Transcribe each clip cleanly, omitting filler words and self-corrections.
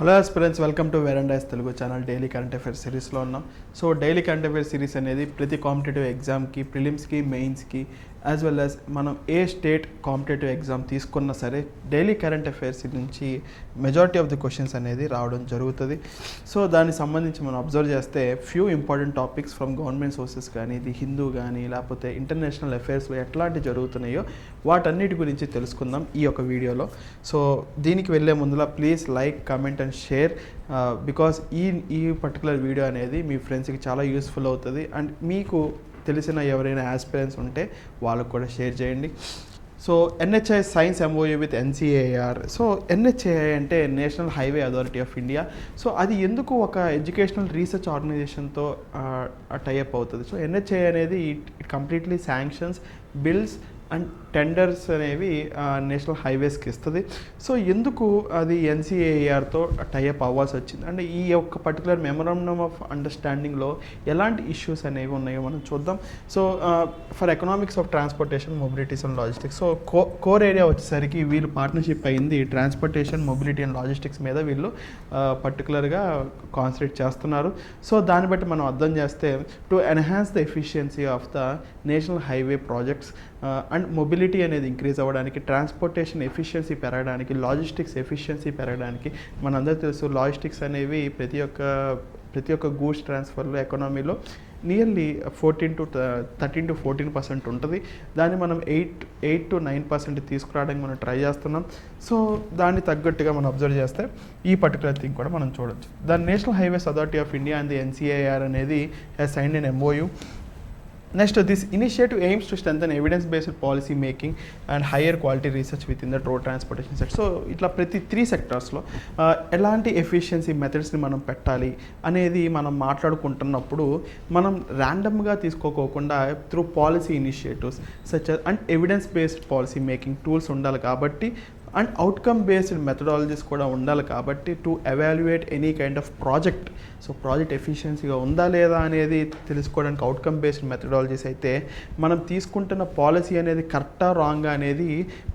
Hello aspirants, welcome to Verandas Telugu channel. Daily current affairs సిరీస్లో ఉన్నాం. So daily current affairs series అనేది ప్రతి competitive ఎగ్జామ్కి, ప్రిలిమ్స్కి, మెయిన్స్కి యాజ్ వెల్ యాజ్ మనం ఏ స్టేట్ కాంపిటేటివ్ ఎగ్జామ్ తీసుకున్నా సరే డైలీ కరెంట్ అఫైర్స్ నుంచి మెజారిటీ ఆఫ్ ది క్వశ్చన్స్ అనేది రావడం జరుగుతుంది. సో దానికి సంబంధించి మనం అబ్జర్వ్ చేస్తే few important topics from government sources కానీ, ది హిందూ కానీ, లేకపోతే ఇంటర్నేషనల్ అఫైర్స్లో ఎట్లాంటి జరుగుతున్నాయో వాటన్నిటి గురించి తెలుసుకుందాం ఈ యొక్క వీడియోలో. సో దీనికి వెళ్ళే ముందులా please like, comment and share because ఈ పర్టికులర్ వీడియో అనేది మీ ఫ్రెండ్స్కి చాలా యూస్ఫుల్ అవుతుంది. అండ్ మీకు తెలిసిన ఎవరైనా ఆస్పిరెంట్స్ ఉంటే వాళ్ళకు కూడా షేర్ చేయండి. So NHI signs MOU with NCAR. So NHI అంటే National Highway Authority of India. So అది ఎందుకు ఒక ఎడ్యుకేషనల్ రీసెర్చ్ ఆర్గనైజేషన్తో టైఅప్ అవుతుంది. సో ఎన్హెచ్ఐ అనేది it completely sanctions, bills and tenders అనేవి నేషనల్ హైవేస్కి ఇస్తుంది. సో ఎందుకు అది ఎన్సిఏఆర్తో టైఅప్ అవ్వాల్సి వచ్చింది అంటే ఈ యొక్క పర్టికులర్ మెమరాండమ్ ఆఫ్ అండర్స్టాండింగ్లో ఎలాంటి ఇష్యూస్ అనేవి ఉన్నాయో మనం చూద్దాం. So for economics of transportation, mobilities and logistics. So core area వచ్చేసరికి వీళ్ళు పార్ట్నర్షిప్ అయింది ట్రాన్స్పోర్టేషన్, మొబిలిటీ అండ్ లాజిస్టిక్స్ మీద వీళ్ళు పర్టికులర్గా కాన్సన్ట్రేట్ చేస్తున్నారు. సో దాన్ని బట్టి మనం అర్థం చేస్తే to enhance the efficiency of the national highway projects and mobility అనేది ఇంక్రీజ్ అవ్వడానికి, ట్రాన్స్పోర్టేషన్ ఎఫిషియన్సీ పెరగడానికి, లాజిస్టిక్స్ ఎఫిషియన్సీ పెరగడానికి. మనందరూ తెలుసు లాజిస్టిక్స్ అనేవి ప్రతి ఒక్క గూడ్స్ ట్రాన్స్ఫర్లో ఎకానమీలో నియర్లీ 13 to 14% ఉంటుంది. దాన్ని మనం 8 to 9% తీసుకురావడానికి మనం ట్రై చేస్తున్నాం. సో దాన్ని తగ్గట్టుగా మనం అబ్జర్వ్ చేస్తే ఈ పర్టికులర్ థింగ్ కూడా మనం చూడొచ్చు. The National Highways Authority of India and the NCAR అనేది has signed an MOU. Next, this initiative aims to strengthen evidence-based policy making and higher quality research within the road transportation sector. So, itla ప్రతి 3 సెక్టార్స్లో ఎలాంటి efficiency మెథడ్స్ని మనం పెట్టాలి అనేది మనం మాట్లాడుకుంటున్నప్పుడు మనం ర్యాండమ్గా తీసుకోకోకుండా through policy initiatives such and evidence based policy making tools ఉండాలి కాబట్టి, అండ్ అవుట్కమ్ బేస్డ్ మెథడాలజీస్ కూడా ఉండాలి కాబట్టి to evaluate any kind of project. So project ఎఫిషియన్సీగా ఉందా లేదా అనేది తెలుసుకోవడానికి అవుట్కమ్ బేస్డ్ మెథడాలజీస్ అయితే, మనం తీసుకుంటున్న పాలసీ అనేది కరెక్టా రాంగా అనేది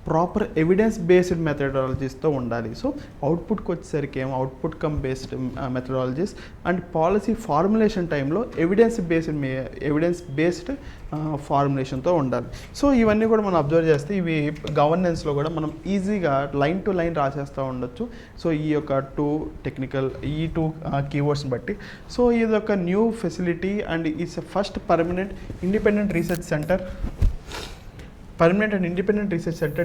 ప్రాపర్ ఎవిడెన్స్ బేస్డ్ మెథడాలజీస్తో ఉండాలి. సో అవుట్పుట్కి వచ్చేసరికి ఏమో output come based methodologies and policy formulation టైంలో ఎవిడెన్స్ బేస్డ్ ఫార్ములేషన్తో ఉండాలి. సో ఇవన్నీ కూడా మనం అబ్జర్వ్ చేస్తే ఇవి గవర్నెన్స్లో కూడా మనం ఈజీగా లైన్ టు లైన్ రాసేస్తూ ఉండొచ్చు. సో ఈ యొక్క ఈ టూ కీవర్డ్స్ని బట్టి. సో ఇది ఒక new facility and eats first permanent independent research centre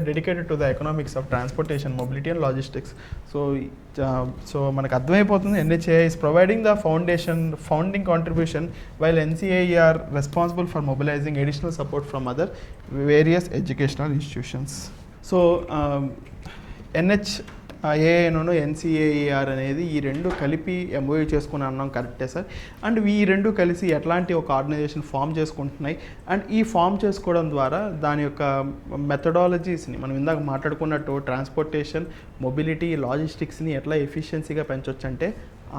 dedicated to the economics of transportation, mobility and logistics. So మనకు అర్థమైపోతుంది NHAI is providing the founding contribution while NCAI are responsible for mobilizing additional support from other various educational institutions. So NHAI NCAER అనేది ఈ రెండు కలిపి MOU చేసుకుని అన్నాం, కరెక్టే sir. And ఈ రెండు కలిసి ఎట్లాంటి ఒక ఆర్గనైజేషన్ ఫామ్ చేసుకుంటున్నాయి అండ్ ఈ ఫామ్ చేసుకోవడం ద్వారా దాని యొక్క మెథడాలజీస్ని మనం ఇందాక మాట్లాడుకున్నట్టు ట్రాన్స్పోర్టేషన్, మొబిలిటీ, లాజిస్టిక్స్ని ఎట్లా ఎఫిషియన్సీగా పెంచవచ్చు అంటే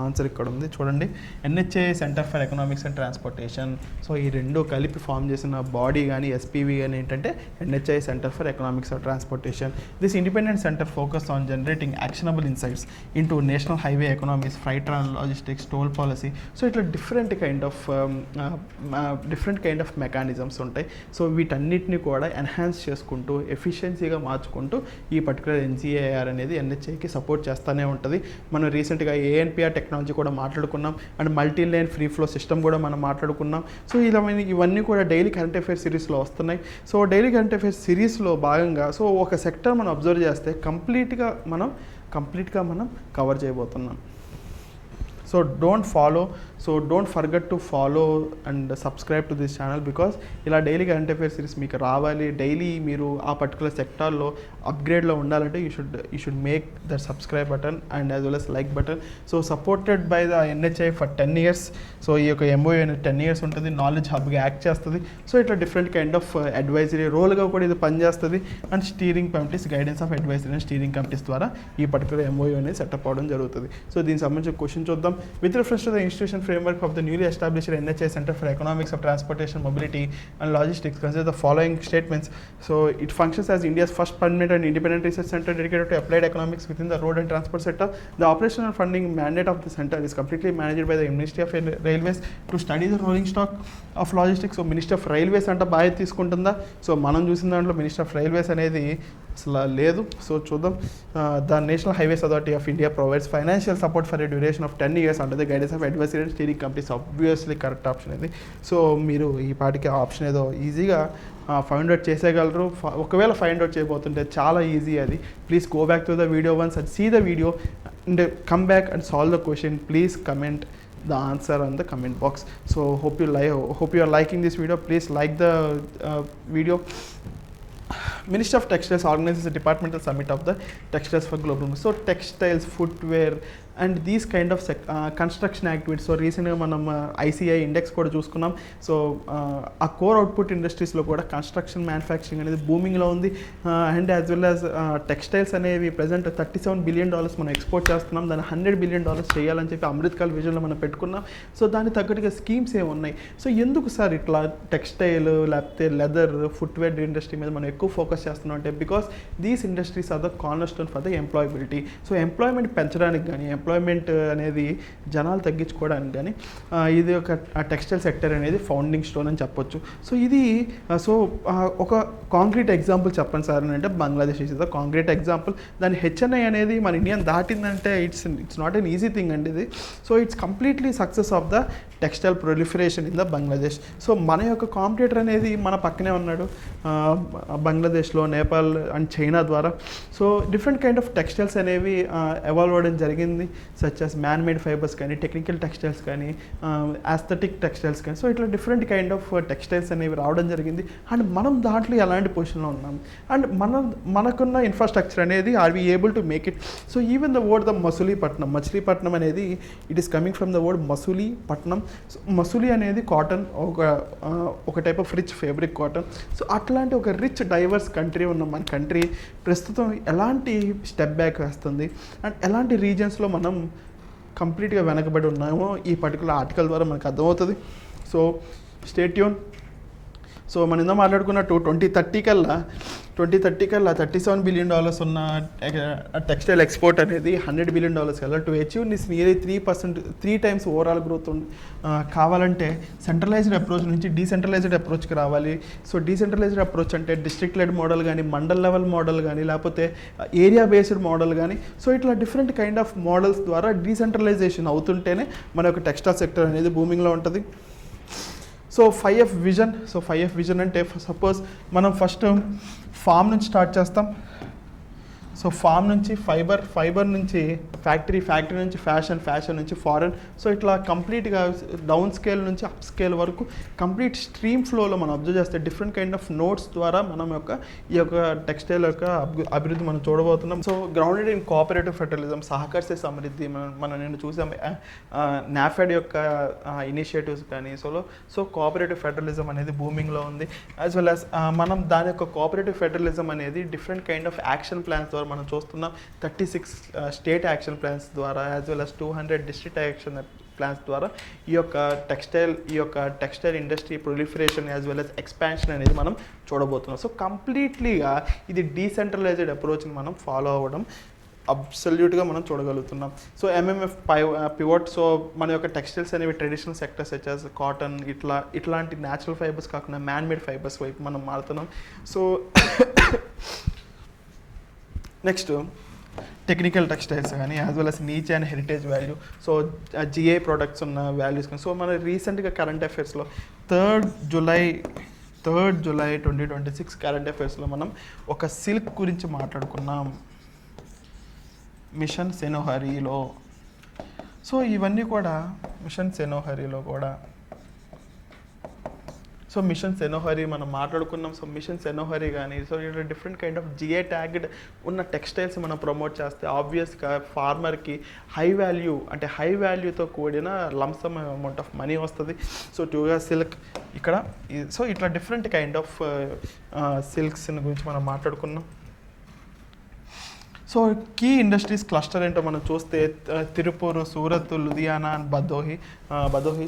ఆన్సర్ ఇక్కడ ఉంది చూడండి. NHAI centre for economics and transportation. So ఈ రెండు కలిపి ఫామ్ చేసిన బాడీ కానీ SPV కానీ ఏంటంటే NHAI centre for economics and transportation. This independent centre focus on generating actionable insights into national highway economies, freight and logistics, toll policy. So ఇట్లా different kind of mechanisms ఉంటాయి. So వీటన్నిటిని కూడా enhance చేసుకుంటూ ఎఫిషియన్సీగా మార్చుకుంటూ ఈ particular NCAR అనేది NHAIకి support చేస్తూనే ఉంటుంది. మనం రీసెంట్గా ANPR టెక్నాలజీ కూడా మాట్లాడుకున్నాం and multi lane free flow system కూడా మనం మాట్లాడుకున్నాం. సో ఇవన్నీ కూడా డైలీ కరెంట్ అఫైర్స్ సిరీస్లో వస్తున్నాయి. సో డైలీ కరెంట్ అఫైర్స్ సిరీస్లో భాగంగా సో ఒక సెక్టర్ మనం అబ్జర్వ్ చేస్తే కంప్లీట్గా మనం కవర్ చేయబోతున్నాం. So don't forget to follow and subscribe to this channel because ఇలా డైలీ కరెంట్ అఫైర్స్ సిరీస్ మీకు రావాలి. డైలీ మీరు ఆ పర్టికులర్ సెక్టార్లో అప్గ్రేడ్లో ఉండాలంటే you should make that subscribe button and as well as like button. So supported by the NHAI for 10 years. So ఈ యొక్క MOU అనేది 10 years ఉంటుంది. నాలెడ్జ్ హబ్గా యాక్ట్ చేస్తుంది. సో ఇట్లా డిఫరెంట్ కైండ్ ఆఫ్ అడ్వైజరీ రోల్గా కూడా ఇది పనిచేస్తుంది. And steering committees, guidance of advisory and steering committees ద్వారా ఈ పర్టికులర్ MOU అనేది సెటప్ అవ్వడం జరుగుతుంది. సో దీనికి సంబంధించిన క్వశ్చన్ చూద్దాం. with reference to the institution framework of the newly established NHA Center for Economics of Transportation, Mobility and Logistics, consider the following statements. So it functions as India's first permanent and independent research center dedicated to applied economics within the road and transport sector. The operational funding mandate of the center is completely managed by the Ministry of Railways to study the rolling stock of logistics. So Ministry of Railways అంటే బాధ్యత తీసుకుంటుందా? So మనం చూసిన దాంట్లో minister of railways అనేది అసలు లేదు. So చూద్దాం. The National Highways Authority of India provides financial support for a duration of 10 years under the guidance of advisory and steering companies. Obviously correct option ఇది. సో మీరు ఈ పాటికి ఆప్షన్ ఏదో ఈజీగా ఫైండ్ అవుట్ చేసేయగలరు. ఒకవేళ ఫైండ్ అవుట్ చేయబోతుంటే చాలా easy అది. Please go back to the video once and see the video and come back and solve the question. Please comment the answer on the comment box. So hope you are liking this video. Please like the video. Ministry of Textiles organizes a departmental summit of the textiles for global. So textiles, footwear and these kind of construction activities. So recently మనం ICI index కూడా చూసుకున్నాం. So ఆ core output ఇండస్ట్రీస్లో కూడా construction manufacturing అనేది బూమింగ్లో ఉంది. And as well as textiles అనేవి present $37 billion మనం export చేస్తున్నాం. దాన్ని $100 billion చేయాలని చెప్పి అమృతకాల్ విజన్లో మనం పెట్టుకున్నాం. సో దానికి తగ్గట్టుగా స్కీమ్స్ ఏమి ఉన్నాయి. సో ఎందుకు సార్ ఇట్లా టెక్స్టైల్ లేకపోతే లెదర్ ఫుట్వేర్ ఇండస్ట్రీ మీద మనం ఎక్కువ ఫోకస్ చేస్తున్నాం అంటే because these industries are the corner stone for the employability. So employment పెంచడానికి కానీ ఎంప్లాయ్మెంట్ అనేది జనాలు తగ్గించుకోవడానికి కానీ ఇది ఒక టెక్స్టైల్ సెక్టర్ అనేది ఫౌండింగ్ స్టోన్ అని చెప్పొచ్చు. సో ఇది ఒక కాంక్రీట్ ఎగ్జాంపుల్ చెప్పండి సార్ అని అంటే Bangladesh is the concrete example. దాని HNI అనేది మన ఇండియాని దాటిందంటే it's not an easy thing అండి ఇది. So it's completely success of the textile proliferation in the Bangladesh. So మన యొక్క కాంపిటీటర్ అనేది మన పక్కనే ఉన్నాడు బంగ్లాదేశ్లో, నేపాల్ అండ్ చైనా ద్వారా. So different kind of textiles అనేవి ఎవాల్వ్ అవ్వడం జరిగింది. Such as man made fibres కానీ, టెక్నికల్ టెక్స్టైల్స్ కానీ, ఆస్థెటిక్ టెక్స్టైల్స్ కానీ. సో ఇట్లా డిఫరెంట్ కైండ్ ఆఫ్ టెక్స్టైల్స్ అనేవి రావడం జరిగింది. అండ్ మనం దాంట్లో ఎలాంటి పొజిషన్లో ఉన్నాం అండ్ మనకున్న ఇన్ఫ్రాస్ట్రక్చర్ అనేది are we able to make it. So even the word the Machilipatnam అనేది it is coming from the word Masulipatnam. So Masuli అనేది కాటన్, ఒక type of rich fabric cotton. So అట్లాంటి ఒక రిచ్ డైవర్స్ కంట్రీ ఉన్న మన కంట్రీ ప్రస్తుతం ఎలాంటి స్టెప్ బ్యాక్ వేస్తుంది అండ్ ఎలాంటి రీజన్స్లో మనం కంప్లీట్గా వెనకబడి ఉన్నామో ఈ పర్టికులర్ ఆర్టికల్ ద్వారా మనకు అర్థమవుతుంది. So stay tune. సో మనం ఇందా మాట్లాడుకున్నట్టు 2030 కల్లా $37 billion ఉన్న టెక్స్టైల్ ఎక్స్పోర్ట్ అనేది $100 billion కల్లా to achieve this nearly 3 times overall growth కావాలంటే సెంట్రలైజ్డ్ అప్రోచ్ నుంచి డీసెంట్రలైజ్డ్ అప్రోచ్కి రావాలి. సో డీసెంట్రలైజ్డ్ అప్రోచ్ అంటే డిస్ట్రిక్ట్ లెడ్ మోడల్ కానీ, మండల్ లెవెల్ మోడల్ కానీ, లేకపోతే ఏరియా బేస్డ్ మోడల్ కానీ. సో ఇట్లా డిఫరెంట్ కైండ్ ఆఫ్ మోడల్స్ ద్వారా డీసెంట్రలైజేషన్ అవుతుంటేనే మన యొక్క టెక్స్టైల్ సెక్టర్ అనేది బూమింగ్లో ఉంటుంది. So 5F vision. So 5F vision అంటే సపోజ్ మనం ఫస్ట్ ఫామ్ నుంచి స్టార్ట్ చేస్తాం. సో ఫామ్ నుంచి ఫైబర్ నుంచి ఫ్యాక్టరీ నుంచి ఫ్యాషన్ నుంచి ఫారెన్. సో ఇట్లా కంప్లీట్గా డౌన్ స్కేల్ నుంచి అప్ స్కేల్ వరకు కంప్లీట్ స్ట్రీమ్ ఫ్లోలో మనం అబ్జర్వ్ చేస్తే డిఫరెంట్ కైండ్ ఆఫ్ నోట్స్ ద్వారా మనం ఈ యొక్క టెక్స్టైల్ యొక్క అభివృద్ధి మనం చూడబోతున్నాం. So grounded in cooperative federalism, సహకరిస్తే సమృద్ధి మనం నేను చూసాం నాఫెడ్ యొక్క ఇనిషియేటివ్స్ కానీ. సో కోఆపరేటివ్ ఫెడరలిజం అనేది బూమింగ్లో ఉంది. యాజ్ వెల్ యాజ్ మనం దాని యొక్క కోఆపరేటివ్ ఫెడరలిజం అనేది different kind of action plans ద్వారా మనం చూస్తున్నాం. 36 స్టేట్ యాక్షన్ ప్లాన్స్ ద్వారా as well as 200 district action plans ద్వారా ఈ యొక్క textile industry proliferation as well as expansion అనేది మనం చూడబోతున్నాం. సో కంప్లీట్లీగా ఇది డీసెంట్రలైజ్డ్ అప్రోచ్ని మనం ఫాలో అవ్వడం అబ్సల్యూట్గా మనం చూడగలుగుతున్నాం. So MMF pivot. సో మన యొక్క టెక్స్టైల్స్ అనేవి traditional sectors such as cotton ఇట్లాంటి న్యాచురల్ ఫైబర్స్ కాకుండా మ్యాన్ మేడ్ ఫైబర్స్ వైపు మనం మారుతున్నాం. సో నెక్స్ట్ టెక్నికల్ టెక్స్టైల్స్ కానీ as well as niche and heritage value. So GI products ఉన్న వాల్యూస్ కానీ. సో మన రీసెంట్గా కరెంట్ అఫైర్స్లో 3rd July 2026 కరెంట్ అఫైర్స్లో మనం ఒక సిల్క్ గురించి మాట్లాడుకున్నాం, మిషన్ సెనోహరీలో. సో ఇవన్నీ కూడా మిషన్ సెనోహరీలో కూడా. సో మిషన్ సెనోహరీ మనం మాట్లాడుకున్నాం. సో మిషన్ సెనోహరీ కానీ సో ఇట్లా different kind of GI tagged ఉన్న టెక్స్టైల్స్ మనం ప్రమోట్ చేస్తే ఆబ్వియస్గా ఫార్మర్కి హై వాల్యూతో కూడిన లంసమ్ అమౌంట్ ఆఫ్ మనీ వస్తుంది. సో టూగా సిల్క్ ఇక్కడ. సో ఇట్లా డిఫరెంట్ కైండ్ ఆఫ్ సిల్క్స్ గురించి మనం మాట్లాడుకున్నాం. సో కీ ఇండస్ట్రీస్ క్లస్టర్ ఏంటో మనం చూస్తే తిరుపూర్, సూరత్, లుధియానా అండ్ భదోహి.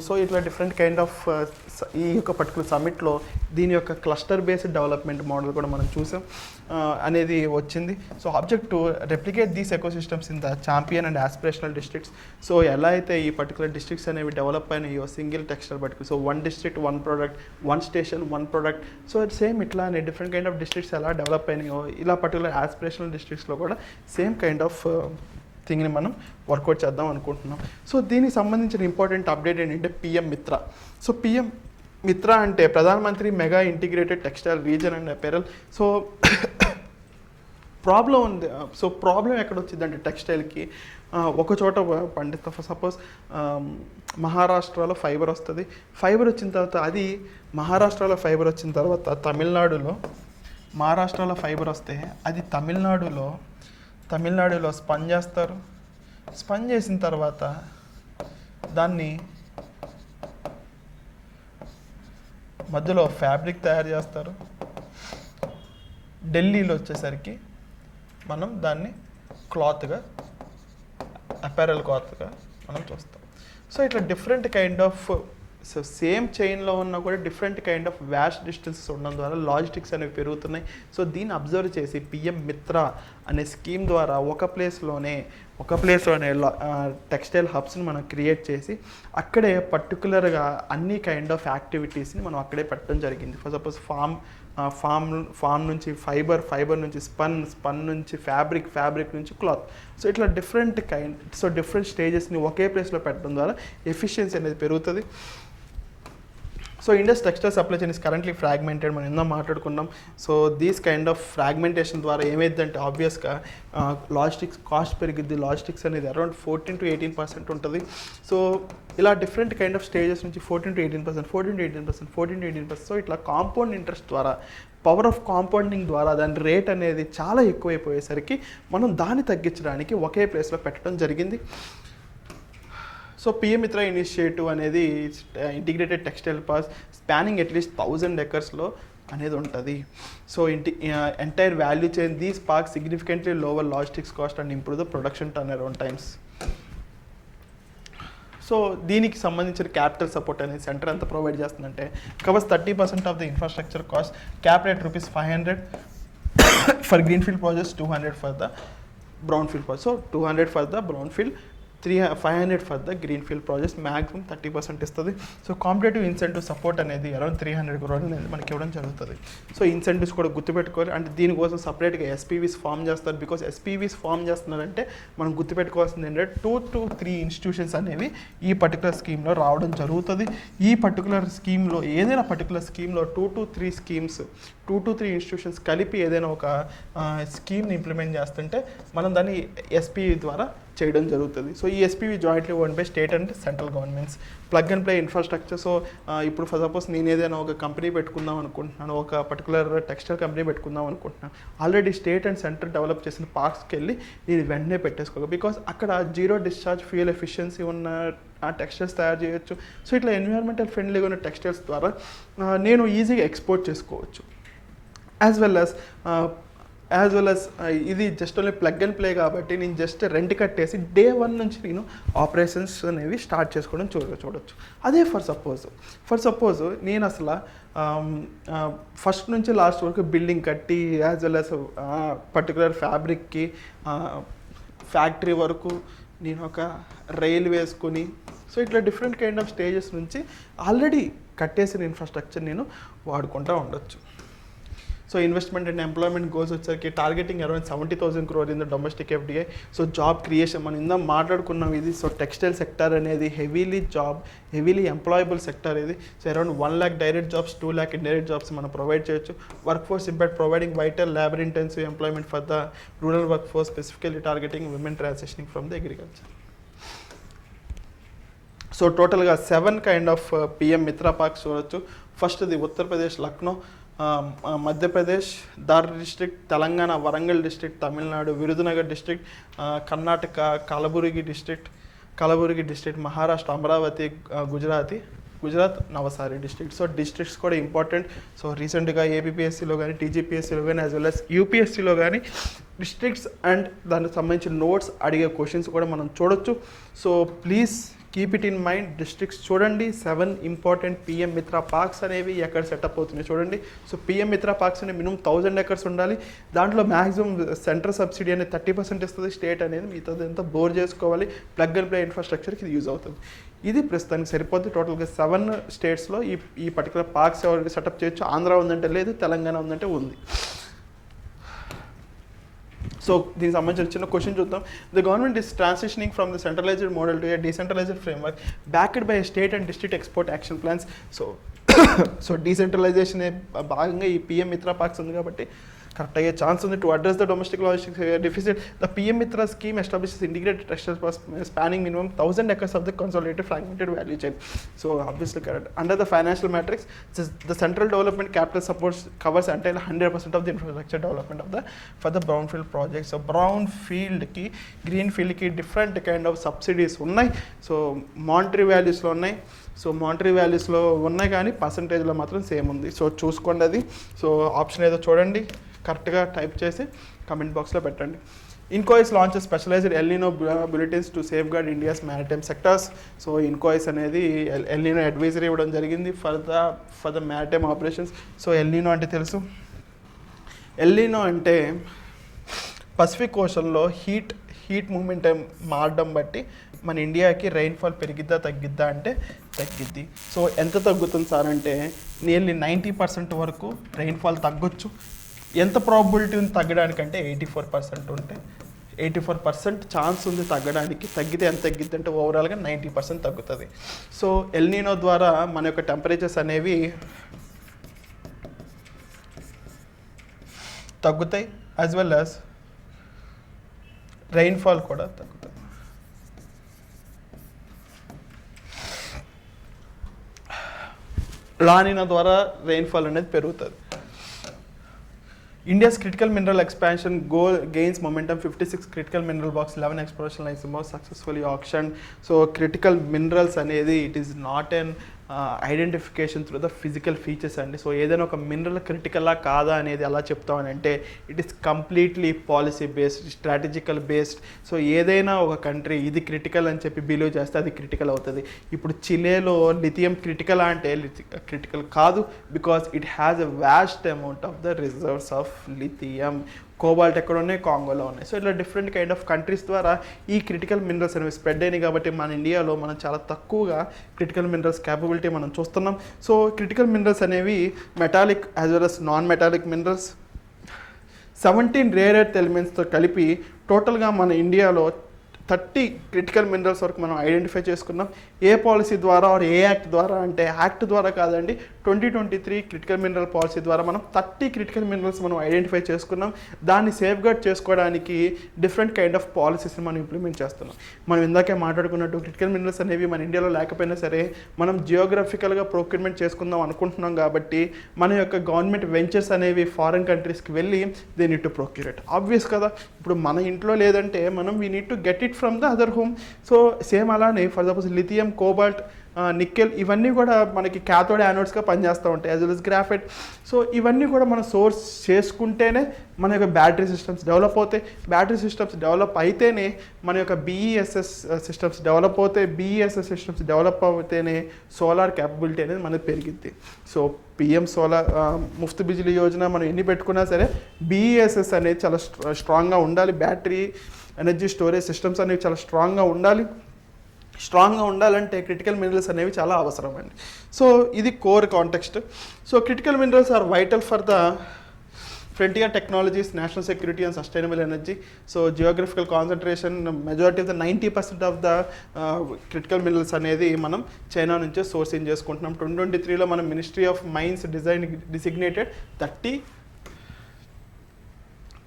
సో ఇట్లా డిఫరెంట్ కైండ్ ఆఫ్ ఈ యొక్క పర్టికులర్ సమిట్లో దీని యొక్క క్లస్టర్ బేస్డ్ డెవలప్మెంట్ మోడల్ కూడా మనం చూసాం అనేది వచ్చింది. So object to replicate these ecosystems in the champion and aspirational districts. So ఎలా అయితే ఈ పర్టికులర్ డిస్ట్రిక్ట్స్ అనేవి డెవలప్ అయినాయో single textile particular, so 1 district 1 product, 1 station 1 product. So same ఇట్లానే డిఫరెంట్ కైండ్ ఆఫ్ డిస్ట్రిక్ట్స్ ఎలా డెవలప్ అయినాయో ఇలా particular aspirational డిస్ట్రిక్ట్స్లో కూడా సేమ్ కైండ్ ఆఫ్ థింగ్ని మనం వర్కౌట్ చేద్దాం అనుకుంటున్నాం. సో దీనికి సంబంధించిన ఇంపార్టెంట్ అప్డేట్ ఏంటంటే పిఎం మిత్ర. సో పిఎం మిత్ర అంటే ప్రధానమంత్రి mega integrated textile reason and apparel. So problem ఉంది. సో ప్రాబ్లం ఎక్కడ వచ్చిందంటే టెక్స్టైల్కి ఒక చోట పండిస్తాం. సపోజ్ మహారాష్ట్రలో ఫైబర్ వస్తుంది. ఫైబర్ వచ్చిన తర్వాత అది మహారాష్ట్రలో ఫైబర్ వచ్చిన తర్వాత మహారాష్ట్రలో ఫైబర్ వస్తే అది తమిళనాడులో స్పన్ చేస్తారు. స్పన్ చేసిన తర్వాత దాన్ని మధ్యలో ఫ్యాబ్రిక్ తయారు చేస్తారు. ఢిల్లీలో వచ్చేసరికి మనం దాన్ని క్లాత్గా, అపారల్ క్లాత్గా మనం చూస్తాం. సో ఇట్లా different kind of so same చైన్లో ఉన్నా కూడా different kind of vast distances ఉండడం ద్వారా లాజిస్టిక్స్ అనేవి పెరుగుతున్నాయి. సో దీన్ని అబ్జర్వ్ చేసి పిఎం మిత్ర అనే స్కీమ్ ద్వారా ఒక ప్లేస్లోనే టెక్స్టైల్ హబ్స్ని మనం క్రియేట్ చేసి అక్కడే పర్టికులర్గా అన్ని కైండ్ ఆఫ్ యాక్టివిటీస్ని మనం అక్కడే పెట్టడం జరిగింది. ఫర్ సపోజ్ ఫామ్ నుంచి ఫైబర్ నుంచి స్పన్ నుంచి ఫ్యాబ్రిక్ నుంచి క్లాత్. సో ఇట్లా డిఫరెంట్ స్టేజెస్ని ఒకే ప్లేస్లో పెట్టడం ద్వారా ఎఫిషియన్సీ అనేది పెరుగుతుంది. So Indus textile supply chain is currently fragmented, మనం ఎన్నో మాట్లాడుకున్నాం. So these kind of fragmentation ద్వారా ఏమైందంటే ఆబ్వియస్గా లాజిస్టిక్స్ కాస్ట్ పెరిగిద్ది. లాజిస్టిక్స్ అనేది అరౌండ్ 14 to 18% ఉంటుంది. సో ఇలా డిఫరెంట్ కైండ్ ఆఫ్ స్టేజెస్ నుంచి 14 to 18%. సో ఇట్లా కాంపౌండ్ ఇంట్రెస్ట్ ద్వారా, పవర్ ఆఫ్ కాంపౌండింగ్ ద్వారా దాని రేట్ అనేది చాలా ఎక్కువైపోయేసరికి మనం దాన్ని తగ్గించడానికి ఒకే ప్లేస్లో పెట్టడం జరిగింది. సో పిఎం మిత్ర ఇనిషియేటివ్ అనేది integrated textile parks spanning at least 1000 acresలో అనేది ఉంటుంది. So entire value chain these parks significantly lower logistics cost and improve the production turn around times. So దీనికి సంబంధించిన క్యాపిటల్ సపోర్ట్ అనేది సెంటర్ ఎంత ప్రొవైడ్ చేస్తుందంటే covers 30% of the infrastructure cost, cap rate ₹500 for greenfield projects, 200 for the brownfield project. So 200 for the brownfield, 500 for the greenfield projects, maximum 30% ఇస్తుంది. So competitive incentive support అనేది around 300 crore అనేది మనకి ఇవ్వడం జరుగుతుంది. So incentives కూడా గుర్తుపెట్టుకోవాలి. అంటే దీనికోసం సపరేట్గా ఎస్పీవీస్ ఫామ్ చేస్తారు. బికాస్ ఎస్పీవీస్ ఫామ్ చేస్తున్నారంటే మనం గుర్తుపెట్టుకోవాల్సింది ఏంటంటే 2 to 3 ఇన్స్టిట్యూషన్స్ అనేవి ఈ పర్టికులర్ స్కీమ్లో రావడం జరుగుతుంది. ఈ పర్టికులర్ స్కీమ్లో ఏదైనా పర్టికులర్ స్కీమ్లో 2 to 3 ఇన్స్టిట్యూషన్స్ కలిపి ఏదైనా ఒక స్కీమ్ని ఇంప్లిమెంట్ చేస్తుంటే మనం దాన్ని ఎస్పీవీ ద్వారా చేయడం జరుగుతుంది. సో ఈ SPV jointly own by state and central governments. Plug and play infrastructure. So ఇప్పుడు ఫర్ సపోజ్ నేను ఏదైనా ఒక కంపెనీ పెట్టుకుందాం అనుకుంటున్నాను, ఒక పర్టికులర్ టెక్స్టైల్ కంపెనీ పెట్టుకుందాం అనుకుంటున్నాను, already state and centre develop చేసిన పార్క్స్కి వెళ్ళి నేను వెంటనే పెట్టేసుకోవాలి. బికాస్ అక్కడ 0 discharge ఫ్యూయల్ ఎఫిషియన్సీ ఉన్న ఆ టెక్స్టైల్స్ తయారు చేయొచ్చు. సో ఇట్లా ఎన్విరాన్మెంటల్ ఫ్రెండ్లీగా ఉన్న టెక్స్టైల్స్ ద్వారా నేను ఈజీగా ఎక్స్పోర్ట్ చేసుకోవచ్చు. యాజ్ వెల్ యాజ్ ఇది just only plug and play కాబట్టి నేను జస్ట్ రెంట్ కట్టేసి Day 1 నుంచి నేను ఆపరేషన్స్ అనేవి స్టార్ట్ చేసుకోవడం చూడొచ్చు. అదే ఫర్ సపోజ్ నేను అసలు ఫస్ట్ నుంచి లాస్ట్ వరకు బిల్డింగ్ కట్టి యాజ్ వెల్ యాజ్ పర్టికులర్ ఫ్యాబ్రిక్కి ఫ్యాక్టరీ వరకు నేను ఒక రైలు వేసుకొని, సో ఇట్లా డిఫరెంట్ కైండ్ ఆఫ్ స్టేజెస్ నుంచి ఆల్రెడీ కట్టేసిన ఇన్ఫ్రాస్ట్రక్చర్ నేను వాడుకుంటూ ఉండొచ్చు. So investment and employment goals వచ్చేసరికి targeting around 70,000 crore in the domestic FDI. So job creation మనం ఇందా మాట్లాడుకున్నాం ఇది. సో టెక్స్టైల్ సెక్టర్ అనేది హెవీలీ ఎంప్లాయబుల్ సెక్టర్ ఇది. So around 1 lakh direct jobs, 2 lakh indirect jobs మనం ప్రొవైడ్ చేయొచ్చు. Work force impact providing vital labour intensive employment for the rural work force, specifically targeting women transitioning from the agriculture. So టోటల్గా 7 kind of PM Mitra parks చూడొచ్చు. ఫస్ట్ది Uttar Pradesh Lucknow, Madhya Pradesh Dhar district, Telangana Warangal district, Tamil Nadu Virudhunagar district, Karnataka Kalaburagi district, Maharashtra Amravati, Gujarat, Navsari district. So districts కూడా important. So రీసెంట్గా ఏపీపీఎస్సీలో కానీ, టీజీపీఎస్సీలో కానీ, as well as యూపీఎస్సీలో కానీ districts and దానికి సంబంధించిన నోట్స్ అడిగే క్వశ్చన్స్ కూడా మనం చూడొచ్చు. So please keep it in mind. Districts చూడండి. 7 ఇంపార్టెంట్ పిఎం మిత్ర పార్క్స్ అనేవి ఎక్కడ సెటప్ అవుతున్నాయి చూడండి. సో పిఎం మిత్ర పార్క్స్ అనేవి మినిమం 1000 ఎకర్స్ ఉండాలి. దాంట్లో మ్యాక్సిమం సెంట్రల్ సబ్సిడీ అనేది 30% ఇస్తుంది. స్టేట్ అనేది మిగతాది ఎంత బోర్ చేసుకోవాలి. ప్లగ్ అండ్ ప్లే ఇన్ఫ్రాస్ట్రక్చర్కి ఇది యూజ్ అవుతుంది. ఇది ప్రస్తుతానికి సరిపోద్ది. టోటల్గా 7 స్టేట్స్లో ఈ పర్టికులర్ పార్క్స్ ఎవరికి సెటప్ చేయొచ్చు. ఆంధ్ర ఉందంటే లేదు, తెలంగాణ ఉందంటే ఉంది. సో దీనికి సంబంధించిన చిన్న క్వశ్చన్ చూద్దాం. The government is transitioning from the centralised model to a decentralised framework backed by state and district export action plans. So decentralisation భాగంగా ఈ పిఎం మిత్ర పార్క్స్ ఉంది కాబట్టి కరెక్ట్ అయ్యే ఛాన్స్ ఉంది. To address the domestic logistics deficit, the PM Mitra scheme establishes integrated textiles spanning minimum 1000 acres of the consolidated fragmented value chain. So obviously correct. Under the financial matrix, the central development capital supports covers until 100% of the infrastructure development of the for the brownfield projects. So brownfield ki greenfield ki different kind of subsidies ఉన్నాయి. So monetary వాల్యూస్లో ఉన్నాయి. So monetary వాల్యూస్లో ఉన్నాయి కానీ పర్సంటేజ్లో మాత్రం same ఉంది. So చూసుకోండి అది. So option ఏదో చూడండి, కరెక్ట్గా టైప్ చేసి కమెంట్ బాక్స్లో పెట్టండి. ఇన్కోయిస్ launch specialised El Niño bulletins to safe gourd India's maritime sectors. So ఇన్కోయిస్ అనేది ఎల్నినో అడ్వైజరీ ఇవ్వడం జరిగింది for the maritime operations. So El Niño అంటే తెలుసు. ఎల్నినో అంటే పసిఫిక్ ఓషన్లో హీట్ మూమెంట్ మారడం బట్టి మన ఇండియాకి రెయిన్ఫాల్ పెరిగిద్దా తగ్గిద్దా అంటే తగ్గిద్ది. సో ఎంత తగ్గుతుంది సార్ అంటే నియర్లీ 90% వరకు రెయిన్ఫాల్ తగ్గొచ్చు. ఎంత ప్రాబిలిటీ ఉంది తగ్గడానికంటే 84% ఉంటే 84% ఛాన్స్ ఉంది తగ్గడానికి. తగ్గితే ఎంత తగ్గిద్ది అంటే ఓవరాల్గా 90% తగ్గుతుంది. సో ఎల్నినో ద్వారా మన యొక్క టెంపరేచర్స్ అనేవి తగ్గుతాయి, యాజ్ వెల్ యాజ్ రెయిన్ఫాల్ కూడా తగ్గుతుంది. లానినా ద్వారా రెయిన్ఫాల్ అనేది పెరుగుతుంది. India's critical mineral expansion goal gains momentum. 56 critical mineral blocks, 11 exploration licenses more successfully auctioned. So critical minerals అనేది it is not an identification through the physical features అండి. So ఏదైనా ఒక mineral క్రిటికల్లా కాదా అనేది ఎలా చెప్తామని అంటే it is completely policy based, strategical based. So ఏదైనా ఒక కంట్రీ ఇది క్రిటికల్ అని చెప్పి బిలీవ్ చేస్తే అది క్రిటికల్ అవుతుంది. ఇప్పుడు చిలేలో లిథియం క్రిటికల్ అంటే క్రిటికల్ కాదు, because it has a vast amount of the reserves of lithium. Cobalt ఎక్కడ ఉన్నాయి, కాంగోలో ఉన్నాయి. సో ఇట్లా డిఫరెంట్ కైండ్ ఆఫ్ కంట్రీస్ ద్వారా ఈ క్రిటికల్ మినరల్స్ అనేవి స్ప్రెడ్ అయినాయి. కాబట్టి మన ఇండియాలో మనం చాలా తక్కువగా క్రిటికల్ మినరల్స్ క్యాపబిలిటీ మనం చూస్తున్నాం. సో క్రిటికల్ మినరల్స్ అనేవి metallic as well as non metallic minerals 17 rare earth ఎలిమెంట్స్తో కలిపి టోటల్గా మన ఇండియాలో 30 క్రిటికల్ మినరల్స్ వరకు మనం ఐడెంటిఫై చేసుకున్నాం. ఏ పాలసీ ద్వారా ఆర్ ఏ యాక్ట్ ద్వారా అంటే యాక్ట్ ద్వారా కాదండి, 2023 క్రిటికల్ మినరల్ పాలసీ ద్వారా మనం 30 క్రిటికల్ మినరల్స్ మనం ఐడెంటిఫై చేసుకున్నాం. దాన్ని సేఫ్ గార్డ్ చేసుకోవడానికి డిఫరెంట్ కైండ్ ఆఫ్ పాలసీస్ని మనం ఇంప్లిమెంట్ చేస్తున్నాం. మనం ఇందాకే మాట్లాడుకున్నట్టు క్రిటికల్ మినరల్స్ అనేవి మన ఇండియాలో లేకపోయినా సరే మనం జియోగ్రఫికల్గా ప్రొక్యూర్మెంట్ చేసుకుందాం అనుకుంటున్నాం. కాబట్టి మన యొక్క గవర్నమెంట్ వెంచర్స్ అనేవి ఫారిన్ కంట్రీస్కి వెళ్ళి they need to procure it. Obvious కదా, ఇప్పుడు మన ఇంట్లో లేదంటే మనం we need to get it from the other home. So same అలానే for suppose lithium, cobalt, nickel ఇవన్నీ కూడా మనకి క్యాథోడ్ యానోడ్స్గా పనిచేస్తూ ఉంటాయి, as well as graphite. So ఇవన్నీ కూడా మనం సోర్స్ చేసుకుంటేనే మన యొక్క బ్యాటరీ సిస్టమ్స్ డెవలప్ అవుతాయి. బ్యాటరీ సిస్టమ్స్ డెవలప్ అయితేనే మన యొక్క BESS సిస్టమ్స్ డెవలప్ అవుతాయి. BESS systems develop అవుతేనే solar capability అనేది మనకి పెరిగిద్ది. So PM solar Muft Bijli Yojana మనం ఎన్ని పెట్టుకున్నా సరే BESS అనేది చాలా స్ట్రాంగ్గా ఉండాలి. బ్యాటరీ ఎనర్జీ స్టోరేజ్ సిస్టమ్స్ అనేవి చాలా స్ట్రాంగ్గా ఉండాలి. స్ట్రాంగ్గా ఉండాలంటే క్రిటికల్ మినరల్స్ అనేవి చాలా అవసరం అండి. సో ఇది core context. So critical minerals are vital for the frontier technologies, national security and sustainable energy. So geographical concentration majority of the 90% of the critical minerals అనేది మనం చైనా నుంచే సోర్సింగ్ చేసుకుంటున్నాం. 2023లో మనం ministry of mines designated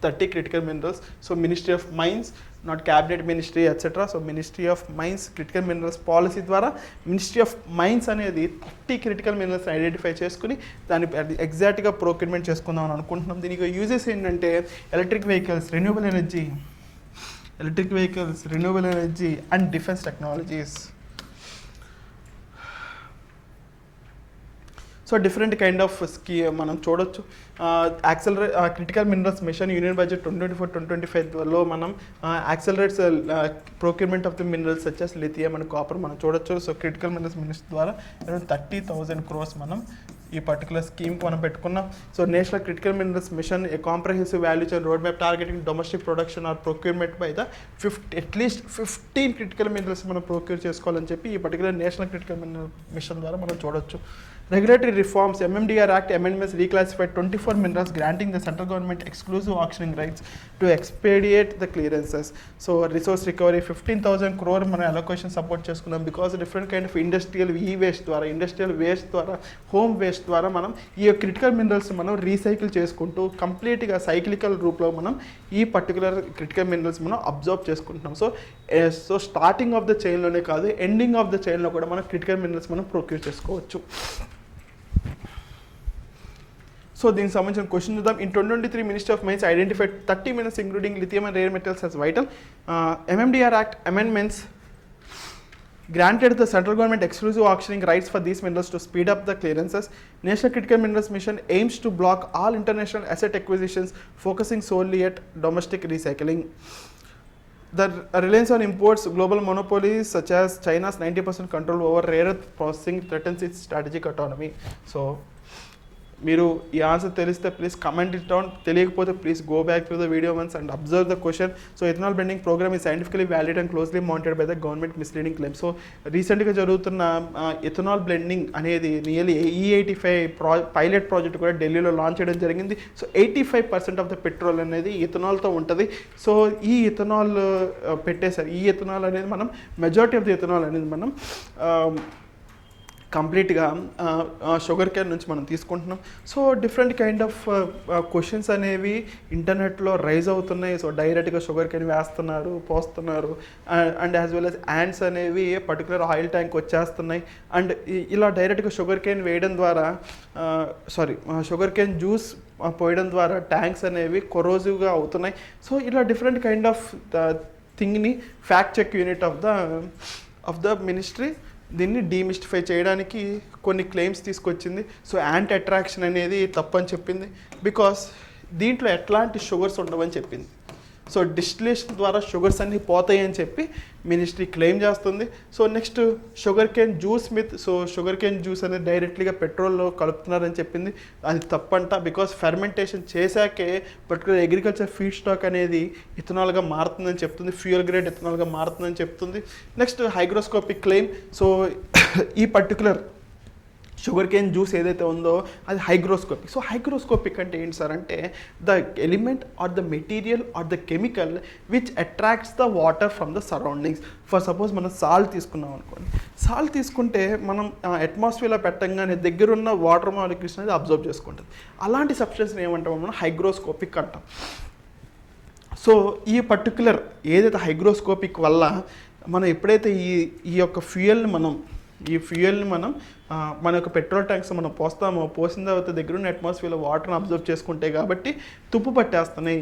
30 critical minerals. So Ministry of Mines, not cabinet ministry etc. So Ministry of Mines critical minerals policy ద్వారా Ministry of Mines అనేది 30 critical minerals identify చేసుకుని దాన్ని ఎగ్జాక్ట్గా ప్రొక్యూర్మెంట్ చేసుకుందాం అని అనుకుంటున్నాం. దీనికి యూజెస్ ఏంటంటే electric vehicles, renewable energy and defence technologies. So different kind of మనం చూడొచ్చు. Critical minerals mission union budget 2024-2025లో మనం accelerates procurement of the minerals such lithium and copper మనం చూడొచ్చు. సో క్రిటికల్ మినరల్స్ మినిస్టర్ ద్వారా 30,000 crores మనం ఈ పర్టికులర్ స్కీమ్కి మనం పెట్టుకున్నాం. So national critical minerals mission a comprehensive value chain road map targeting domestic production or procurement by the at least 15 critical minerals మనం procure చేసుకోవాలని చెప్పి ఈ particular national critical mineral mission ద్వారా మనం చూడొచ్చు. Regulatory reforms, MMDR Act amendments reclassified 24 minerals, granting the central government exclusive auctioning rights to expedite the clearances. So resource recovery 15,000 crore మన allocation support చేసుకున్నాం because different kind of industrial waste ద్వారా, industrial waste ద్వారా, home waste ద్వారా మనం ఈ critical minerals మనం recycle చేసుకుంటూ కంప్లీట్గా సైక్లికల్ రూప్లో మనం ఈ పర్టికులర్ క్రిటికల్ మినరల్స్ మనం అబ్జర్వ్ చేసుకుంటున్నాం. సో స్టార్టింగ్ ఆఫ్ ద చైన్లోనే కాదు, ఎండింగ్ ఆఫ్ ద చైన్లో కూడా మనం క్రిటికల్ మినరల్స్ మనం ప్రొక్యూర్ చేసుకోవచ్చు. సో దీనికి సంబంధించిన క్వశ్చన్ చూద్దాం. In 2023 ministry of mines identified 30 minerals including lithium and rare metals as vital. MMDR Act amendments granted the central government exclusive auctioning rights for these minerals to speed up the clearances. National Critical Minerals Mission aims to block all international asset acquisitions, focusing solely at domestic recycling. The reliance on imports, global monopolies such as China's 90% control over rare earth processing threatens its strategic autonomy. So మీరు ఈ answer తెలిస్తే please comment it down, తెలియకపోతే please go back to the video once and observe the question. So ethanol blending programme ఈ scientifically valid and closely monitored by the government misleading claim. So రీసెంట్గా జరుగుతున్న ethanol blending అనేది nearly E85 pilot project కూడా ఢిల్లీలో launch చేయడం జరిగింది. So 85% of the petrol అనేది ఇథనాల్తో ఉంటుంది. సో ఈ ఇథనాల్ పెట్టేశారు. ఈ ఇథనాల్ అనేది మనం మెజారిటీ ఆఫ్ ది ఇథనాల్ అనేది మనం కంప్లీట్గా షుగర్ కేన్ నుంచి మనం తీసుకుంటున్నాం. So different kind of questions అనేవి ఇంటర్నెట్లో రైజ్ అవుతున్నాయి. సో డైరెక్ట్గా షుగర్ కేన్ వేస్తున్నారు, పోస్తున్నారు, అండ్ యాజ్ వెల్ యాజ్ యాండ్స్ అనేవి పర్టికులర్ ఆయిల్ ట్యాంక్ వచ్చేస్తున్నాయి. అండ్ ఇలా డైరెక్ట్గా షుగర్ కేన్ వేయడం ద్వారా షుగర్ కేన్ జ్యూస్ పోయడం ద్వారా ట్యాంక్స్ అనేవి కొరోజివ్గా అవుతున్నాయి. సో ఇలా డిఫరెంట్ కైండ్ ఆఫ్ థింగ్ని fact check unit of the ministry దీన్ని డీమిస్టిఫై చేయడానికి కొన్ని క్లెయిమ్స్ తీసుకొచ్చింది. సో యాంటీ అట్రాక్షన్ అనేది తప్పని చెప్పింది బికాస్ దీంట్లో ఎట్లాంటి షుగర్స్ ఉండవని చెప్పింది. సో డిస్టిలేషన్ ద్వారా షుగర్స్ అన్నీ పోతాయి అని చెప్పి మినిస్ట్రీ క్లెయిమ్ చేస్తుంది. So next sugar cane juice myth. So sugar cane juice అనేది డైరెక్ట్లీగా పెట్రోల్లో కలుపుతున్నారని చెప్పింది. అది తప్పంట బికాస్ ఫెర్మెంటేషన్ చేశాకే పర్టికులర్ అగ్రికల్చర్ ఫీడ్ స్టాక్ అనేది ఇథనాల్గా మారుతుందని చెప్తుంది, ఫ్యూయల్ గ్రేడ్ ఇథనాల్గా మారుతుందని చెప్తుంది. Next hygroscopic claim. సో ఈ పర్టికులర్ షుగర్ కేన్ జ్యూస్ ఏదైతే ఉందో అది హైగ్రోస్కోపిక్. సో హైగ్రోస్కోపిక్ అంటే ఏంటి సార్ అంటే the element or the material or the chemical which attracts the water from the surroundings. For suppose మనం సాల్ట్ తీసుకున్నాం అనుకోండి, సాల్ట్ తీసుకుంటే మనం అట్మాస్ఫియర్లో పెట్టంగానే దగ్గరున్న వాటర్ మాలిక్యూల్స్ అనేది అబ్జర్వ్ చేసుకుంటుంది. అలాంటి సబ్స్టెన్స్ని ఏమంటాం మనం హైగ్రోస్కోపిక్ అంటాం. సో ఈ పర్టికులర్ ఏదైతే హైగ్రోస్కోపిక్ వల్ల మనం ఎప్పుడైతే ఈ యొక్క ఫ్యూయల్ని మనం మన యొక్క పెట్రోల్ ట్యాంక్స్ మనం పోసిన తర్వాత దగ్గర ఉన్న అట్మాస్ఫియర్లో వాటర్ని అబ్జర్వ్ చేసుకుంటే కాబట్టి తుప్పు పట్టేస్తున్నాయి,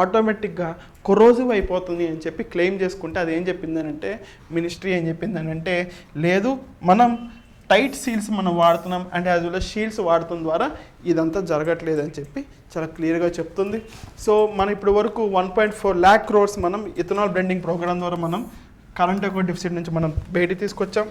ఆటోమేటిక్గా కొరోజివ్ అయిపోతుంది అని చెప్పి క్లెయిమ్ చేసుకుంటే అది ఏం చెప్పిందనంటే మినిస్ట్రీ ఏం చెప్పిందనంటే లేదు, మనం టైట్ సీల్స్ మనం వాడుతున్నాం అండ్ యాజ్ వెల్ షీల్డ్స్ వాడటం ద్వారా ఇదంతా జరగట్లేదు అని చెప్పి చాలా క్లియర్గా చెప్తుంది. సో మనం ఇప్పటి వరకు 1.4 lakh crores మనం ఇథనాల్ బ్లెండింగ్ ప్రోగ్రామ్ ద్వారా మనం కరెంట్ అకౌంట్ డెఫిసిట్ నుంచి మనం బయటికి తీసుకొచ్చాం.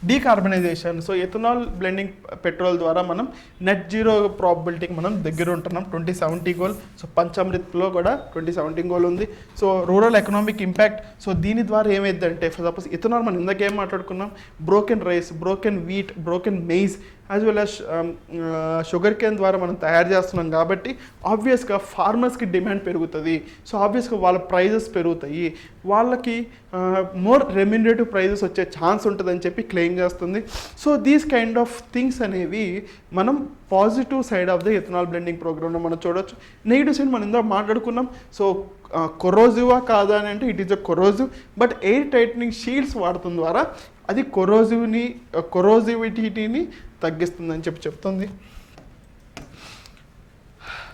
Decarbonisation. So ethanol blending petrol ద్వారా మనం నెట్ జీరో ప్రాబిలిటీకి మనం దగ్గర ఉంటున్నాం. 2070 గోల్. సో పంచామృత్లో కూడా 2070 గోల్ ఉంది. So rural economic impact. So దీని ద్వారా ఏమైందంటే ఫర్ సపోజ్ ఇథనాల్ మనం ఇందాకేం మాట్లాడుకున్నాం, broken rice, broken wheat, broken maize as well as sugar cane ద్వారా మనం తయారు చేస్తున్నాం కాబట్టి ఆబ్వియస్గా ఫార్మర్స్కి డిమాండ్ పెరుగుతుంది. సో ఆబ్వియస్గా వాళ్ళ ప్రైజెస్ పెరుగుతాయి, వాళ్ళకి మోర్ రెమ్యునరేటివ్ ప్రైజెస్ వచ్చే ఛాన్స్ ఉంటుందని చెప్పి క్లెయిమ్ చేస్తుంది. So these kind of things అనేవి మనం positive side of the ethanol blending ప్రోగ్రామ్లో మనం చూడవచ్చు. నెగిటివ్ సైడ్ మనం ఇందాక మాట్లాడుకున్నాం. సో కొరోజివా కాదా అని అంటే it is a corrosive, but air tightening shields వాడటం ద్వారా అది కొరోజివిటీని తగ్గిస్తుందని చెప్తుంది.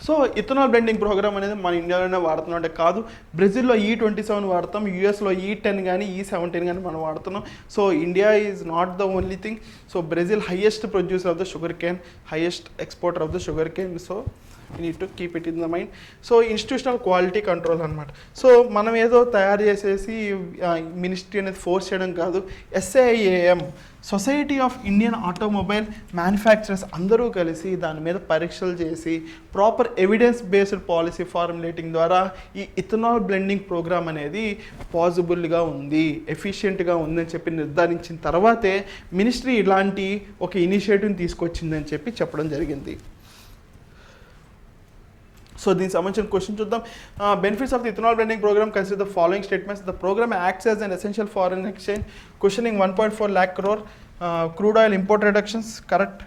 సో ఇథనాల్ బ్లెండింగ్ ప్రోగ్రామ్ అనేది మన ఇండియాలోనే వాడుతున్నాం అంటే కాదు, బ్రెజిల్లో E27 వాడతాం, యూఎస్లో E10 కానీ E17 కానీ మనం వాడుతున్నాం. So India is not the only thing. So Brazil highest producer of the sugar cane, highest exporter of the sugar cane. So you need to keep it in the mind. So institutional quality control అనమాట. So మనం ఏదో తయారు చేసేసి ministry అనేది force చేయడం కాదు. SAIAM, society of Indian automobile manufacturers అందరూ కలిసి దాని మీద పరీక్షలు చేసి proper evidence based policy formulating ద్వారా ఈ ఇథనాల్ బ్లెండింగ్ ప్రోగ్రామ్ అనేది పాసిబుల్గా ఉంది, ఎఫిషియెంట్గా ఉందని చెప్పి నిర్ధారించిన తర్వాతే మినిస్ట్రీ ఇలాంటి ఒక ఇనిషియేటివ్ని తీసుకొచ్చిందని చెప్పి చెప్పడం జరిగింది. సో దీనికి సంబంధించిన క్వశ్చన్ చూద్దాం. Benefits of the ethanol blending programme consider the following statements. The programme acts as an essential foreign exchange, questioning 1.4 lakh crore, crude oil import reductions, correct.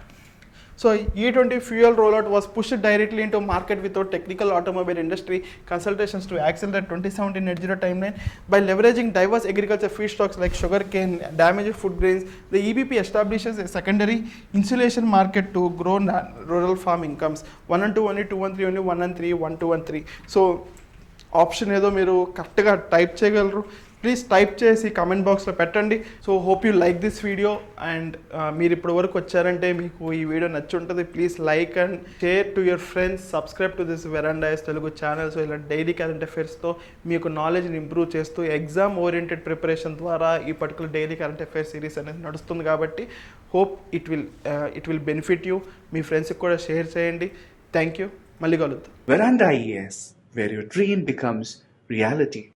So E20 fuel rollout was pushed directly into market without technical automobile industry consultations to accelerate 2017 net zero timeline. By leveraging diverse agriculture feedstocks like sugarcane, damaged food grains, the EBP establishes a secondary insulation market to grow rural farm incomes. 1 and 2 only, 2 and 3 only, 1 and 3, 1, 2 and 3. So option ఏదో మీరు కరెక్ట్గా type చేయగలరు. Please type చేసి comment బాక్స్లో పెట్టండి. So hope you like this video and మీరు ఇప్పటి వరకు వచ్చారంటే మీకు ఈ వీడియో నచ్చి ఉంటుంది. Please like and share to your friends, subscribe to this Verandas Telugu channel. So ఇలా డైలీ కరెంట్ అఫైర్స్తో మీకు నాలెడ్జ్ని ఇంప్రూవ్ చేస్తూ ఎగ్జామ్ ఓరియంటెడ్ ప్రిపరేషన్ ద్వారా ఈ particular daily current affairs series అనేది నడుస్తుంది. కాబట్టి hope it will benefit you. మీ ఫ్రెండ్స్కి కూడా షేర్ చేయండి. Thank you. మళ్ళీ కలుద్దాం. Veranda IAS, where your dream becomes reality.